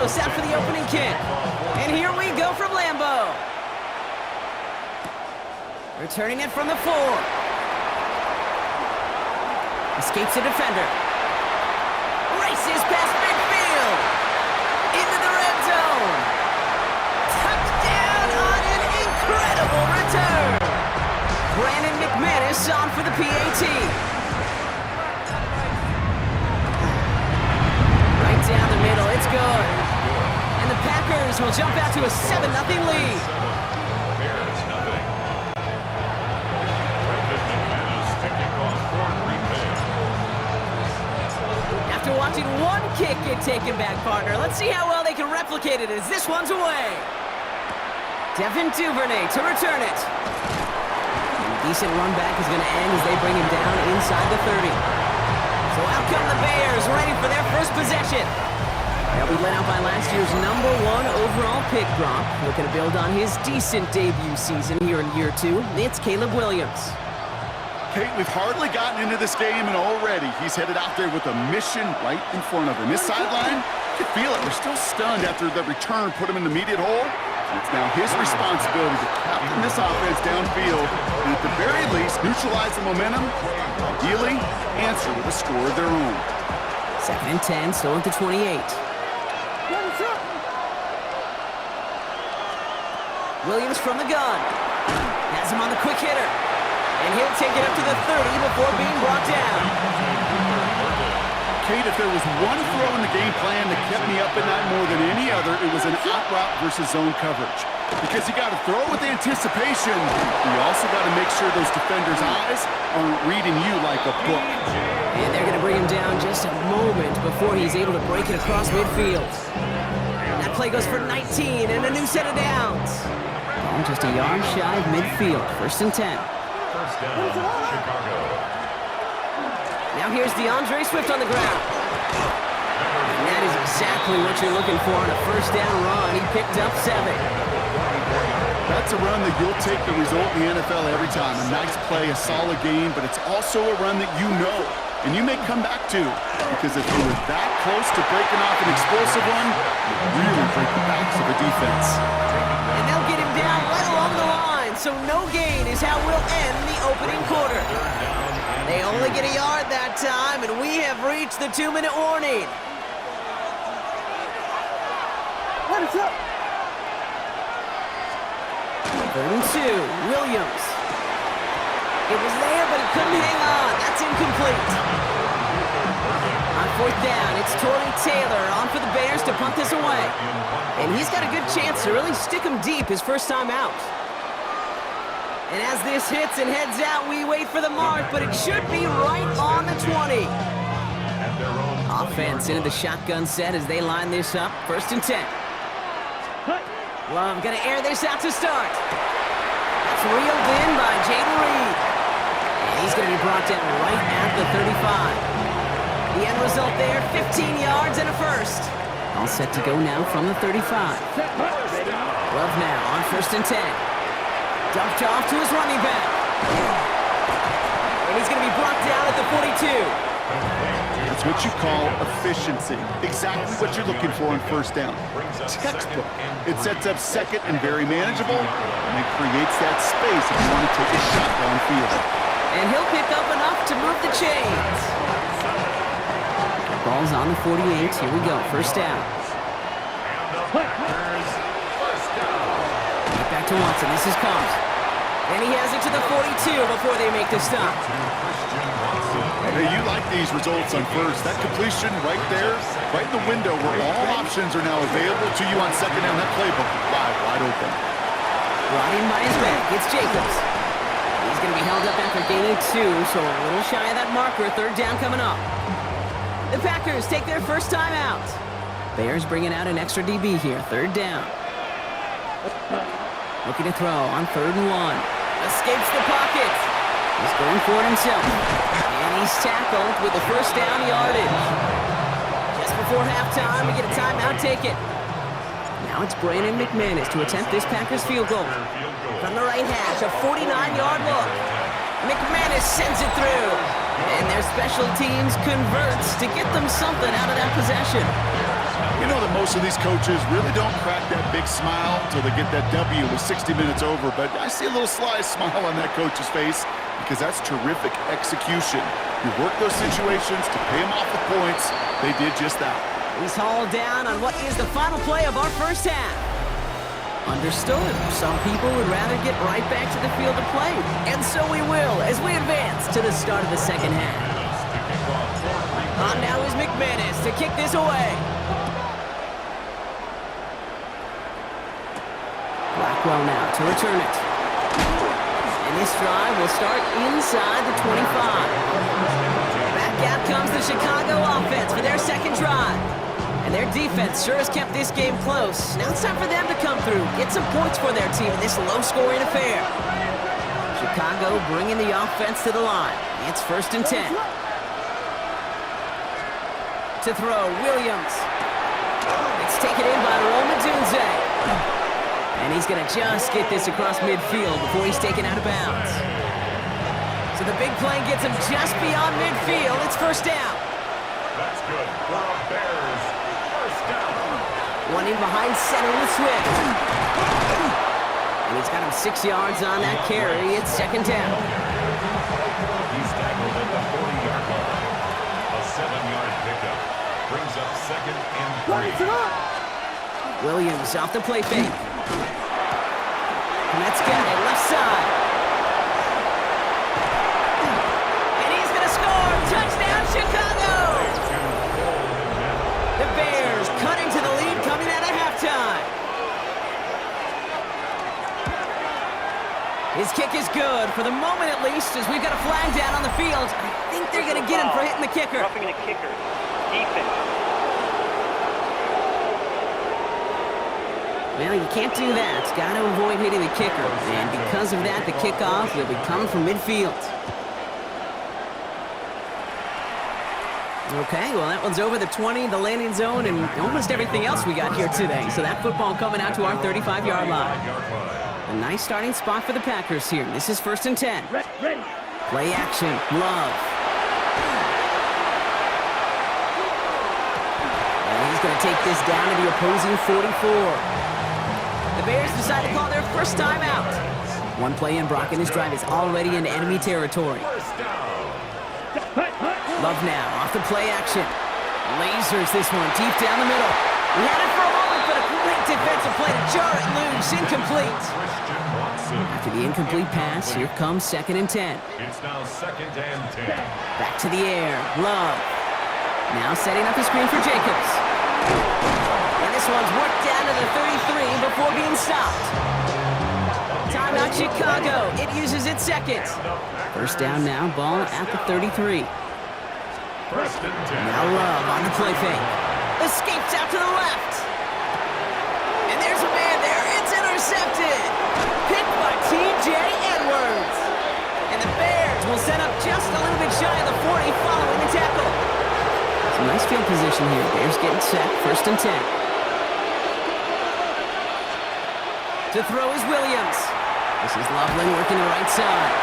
close out for the opening kick. And here we go from Lambeau. Returning it from the 4. Escapes a defender. Races past midfield. Into the red zone. Touchdown on an incredible return. Brandon McManus on for the PAT. Right down the middle, it's good. And the Packers will jump out to a 7-0 lead. After watching one kick get taken back, partner, let's see how well they can replicate it as this one's away. Devin Duvernay to return it. And a decent run back is going to end as they bring him down inside the 30. So out come the Bears, ready for their first possession. They'll be led out by last year's #1 overall pick, Gronk. Looking to build on his decent debut season here in year 2. It's Caleb Williams. Kate, we've hardly gotten into this game, and already he's headed out there with a mission right in front of him. This sideline, you can feel it. They're still stunned after the return put him in the immediate hole. It's now his responsibility to captain this offense downfield and at the very least neutralize the momentum, ideally answer with a score of their own. 2nd and 10, still at the 28. Williams from the gun. Has him on the quick hitter. And he'll take it up to the 30 before being brought down. Kate, if there was one throw in the game plan that kept me up at night more than any other, it was an out route versus zone coverage. Because you got to throw with anticipation, you also got to make sure those defenders' eyes aren't reading you like a book. And they're going to bring him down just a moment before he's able to break it across midfield. That play goes for 19 and a new set of downs. Just a yard shy of midfield, 1st and 10. First down, Chicago. Now here's DeAndre Swift on the ground. And that is exactly what you're looking for on a first down run. He picked up 7. That's a run that you'll take the result in the NFL every time. A nice play, a solid game, but it's also a run that you know and you may come back to. Because if you were that close to breaking off an explosive one, you really break the backs of the defense. And they'll get him down right along the line, so no gain is how we'll end the opening quarter. They only get a yard that time, and we have reached the 2-minute warning. What is up? 3rd and 2, Williams. It was there, but he couldn't hang on. That's incomplete. On 4th down, it's Torrey Taylor on for the Bears to punt this away. And he's got a good chance to really stick him deep his first time out. And as this hits and heads out, we wait for the mark, but it should be right on the 20. Offense into the shotgun set as they line this up. 1st and 10. Love gonna air this out to start. That's reeled in by Jaden Reed. And he's gonna be brought down right at the 35. The end result there, 15 yards and a first. All set to go now from the 35. Love now on 1st and 10. Dumped off to his running back. And he's going to be brought down at the 42. That's what you call efficiency. Exactly what you're looking for on 1st down. Textbook. It sets up 2nd and very manageable, and it creates that space if you want to take a shot downfield. And he'll pick up enough to move the chains. Ball's on the 48. Here we go. 1st down. Back to Watson. This is Combs. And he has it to the 42 before they make the stop. Hey, you like these results on 1st. That completion right there, right in the window where all options are now available to you on 2nd down. That playbook wide open. Brought in by his back. It's Jacobs. He's going to be held up after gaining 2, so a little shy of that marker. 3rd down coming up. The Packers take their first time out. Bears bringing out an extra DB here. 3rd down. Looking to throw on 3rd and 1. Escapes the pocket. He's going for it himself. And he's tackled with the 1st down yardage. Just before halftime, we get a timeout, take it. Now it's Brandon McManus to attempt this Packers field goal. From the right hash, a 49-yard look. McManus sends it through. And their special teams converts to get them something out of that possession. You know that most of these coaches really don't crack that big smile until they get that W with 60 minutes over, but I see a little sly smile on that coach's face because that's terrific execution. You work those situations to pay them off with points. They did just that. He's hauled down on what is the final play of our first half. Understood. Some people would rather get right back to the field of play. And so we will as we advance to the start of the second half. On now is McManus to kick this away. Blackwell now to return it. And this drive will start inside the 25. Back out comes the Chicago offense for their second drive. And their defense sure has kept this game close. Now it's time for them to come through, get some points for their team in this low-scoring affair. Chicago bringing the offense to the line. It's 1st and 10. To throw, Williams. It's taken in by Roma Dunze. And he's going to just get this across midfield before he's taken out of bounds. So the big play gets him just beyond midfield. It's 1st down. That's good for the Bears. 1st down. One in behind center with Swift. And he's got him 6 yards on that carry. It's 2nd down. He's tackled at the 40-yard line. A 7-yard pickup brings up 2nd and 3. Williams off the play fake. And that's got it left side. And he's going to score. Touchdown, Chicago! The Bears cutting to the lead coming out of halftime. His kick is good, for the moment at least, as we've got a flag down on the field. I think they're going to get him for hitting the kicker. Roughing the kicker. Defense. Well, you can't do that. Got to avoid hitting the kicker. And because of that, the kickoff will be coming from midfield. Okay, well, that one's over the 20, the landing zone, and almost everything else we got here today. So that football coming out to our 35-yard line. A nice starting spot for the Packers here. This is 1st and 10. Play action. Love. And he's going to take this down to the opposing 44. The Bears decide to call their first time out. One play in, Brock, and this drive is already in enemy territory. Love now, off the play action. Lasers this one deep down the middle. He had it for a moment, but a great defensive play to jar it loose. Incomplete. After the incomplete pass, here comes 2nd and 10. It's now 2nd and 10. Back to the air, Love. Now setting up a screen for Jacobs. And this one's worked down to the 33 before being stopped. Timeout Chicago. It uses its 2nd. 1st down now, ball at the 33. 1st and 10. Now Love on the play fake. Escapes out to the left. And there's a man there. It's intercepted. Picked by T.J. Edwards. And the Bears will set up just a little bit shy of the 40 following the tackle. Some nice field position here. Bears getting set. 1st and 10. To throw is Williams. This is Loveland working the right side.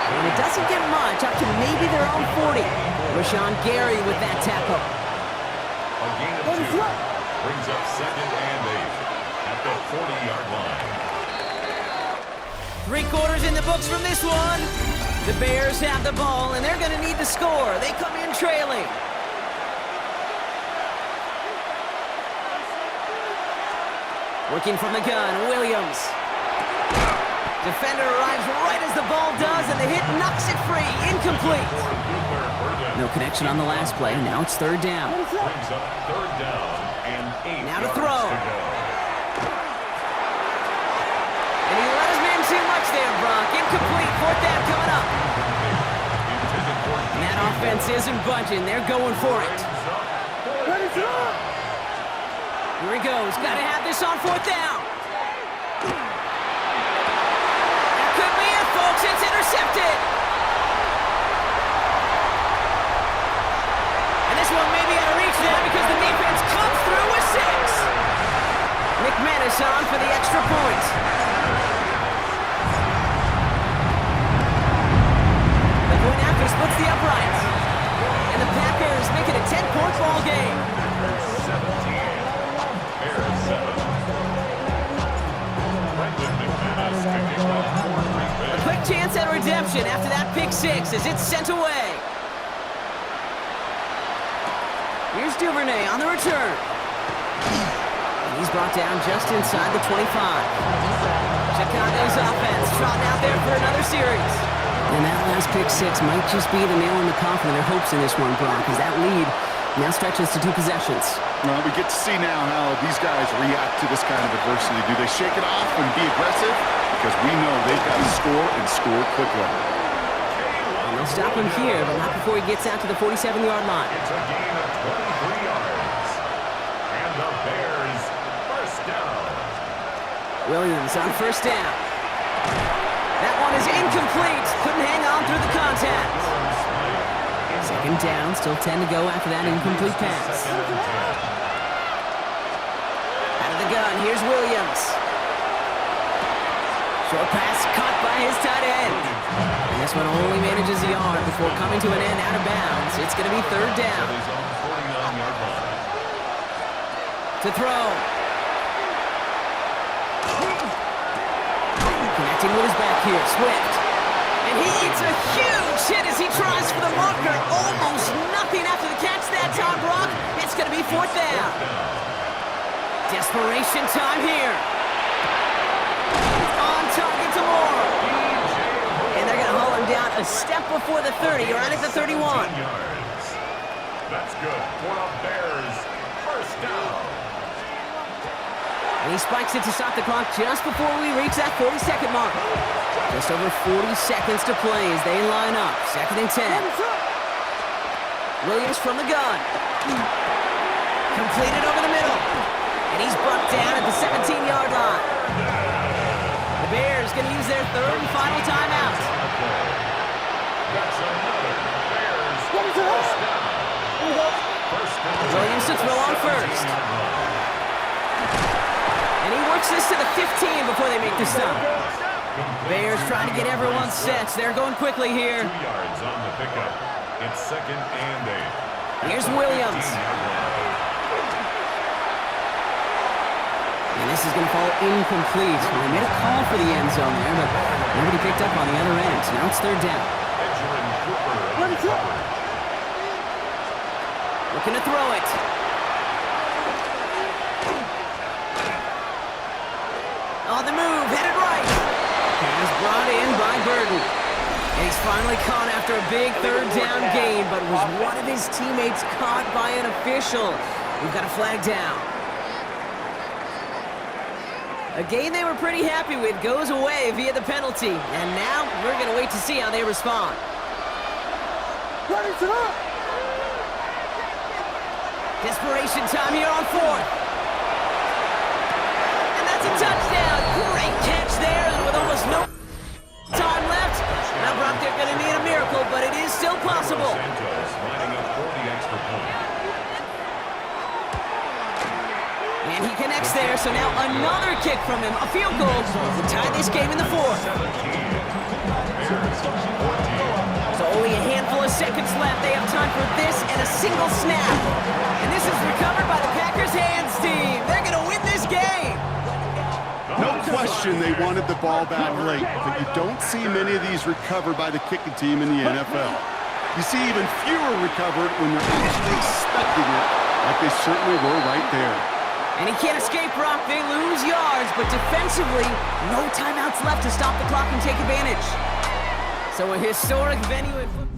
And it doesn't get much, up to maybe their own 40. Rashawn Gary with that tackle. A gain of 2 brings up 2nd and 8 at the 40-yard line. 3 quarters in the books from this one. The Bears have the ball, and they're going to need to score. They come in trailing. Working from the gun, Williams. Defender arrives right as the ball does, and the hit knocks it free. Incomplete. No connection on the last play. Now it's 3rd down. Brings up 3rd down and 8 Now to yards throw. to go. And he let his man too much there, Brock. Incomplete. 4th down coming up. And that offense isn't budging. They're going for it. Here he goes. Got to have this on 4th down. That could be it, folks. It's intercepted. And this one may be out of reach now because the defense comes through with 6. McManus on for the extra point. The point after splits the uprights. And the Packers make it a 10-point ball game. interception after that pick six as it's sent away. Here's Duvernay on the return. And he's brought down just inside the 25. Chicago's offense trotting out there for another series. And that last pick six might just be the nail in the coffin of their hopes in this one, Brock, as that lead now stretches to 2 possessions. Well, we get to see now how these guys react to this kind of adversity. Do they shake it off and be aggressive? Because we know they've got to score and score quickly. And they'll stop him here, but not before he gets out to the 47-yard line. It's a gain of 23 yards. And the Bears first down. Williams on first down. That one is incomplete. Couldn't hang on through the contact. Second down, still 10 to go after that incomplete pass. Out of the gun, here's Williams. Short pass caught by his tight end. And this one only manages a yard before coming to an end out of bounds. It's going to be third down. To throw. Connecting with his back here, Swift. And he eats a huge hit as he tries for the marker. Almost nothing after the catch that time, Brock. It's going to be fourth down. Desperation time here. On target to Moore. And they're going to haul him down a step before the 30, right at the 31. That's good for the Bears. First down. And he spikes it to stop the clock just before we reach that 40-second mark. Just over 40 seconds to play as they line up. Second and 10. Williams from the gun. Completed over the middle. And he's brought down at the 17-yard line. The Bears going to use their third and final timeout. That's another Bears first down. Williams to throw on first. And he works this to the 15 before they make the stop. Bears trying to get everyone set. They're going quickly here. 2 yards on the pickup. It's second and 8. Here's Williams. And this is going to fall incomplete. They made a call for the end zone there, but nobody picked up on the other end. So now it's third down. Looking to throw it. On the move, headed right. He's brought in by Burton. And he's finally caught after a big third down gain, but was one of his teammates caught by an official. We've got a flag down. A game they were pretty happy with goes away via the penalty. And now we're going to wait to see how they respond. Desperation time here on fourth. And that's a touchdown. Great catch there, and with almost no time left. Now, Brock, they're going to need a miracle, but it is still possible. And he connects there, so now another kick from him. A field goal to tie this game in the fourth. So only a handful of seconds left. They have time for this and a single snap. And this is recovered by the Packers hands team. They're going to win this game. No question they wanted the ball back late, but you don't see many of these recovered by the kicking team in the NFL. You see even fewer recovered when they're actually expecting it, like they certainly were right there. And he can't escape, Brock. They lose yards, but defensively, no timeouts left to stop the clock and take advantage. So a historic venue at football.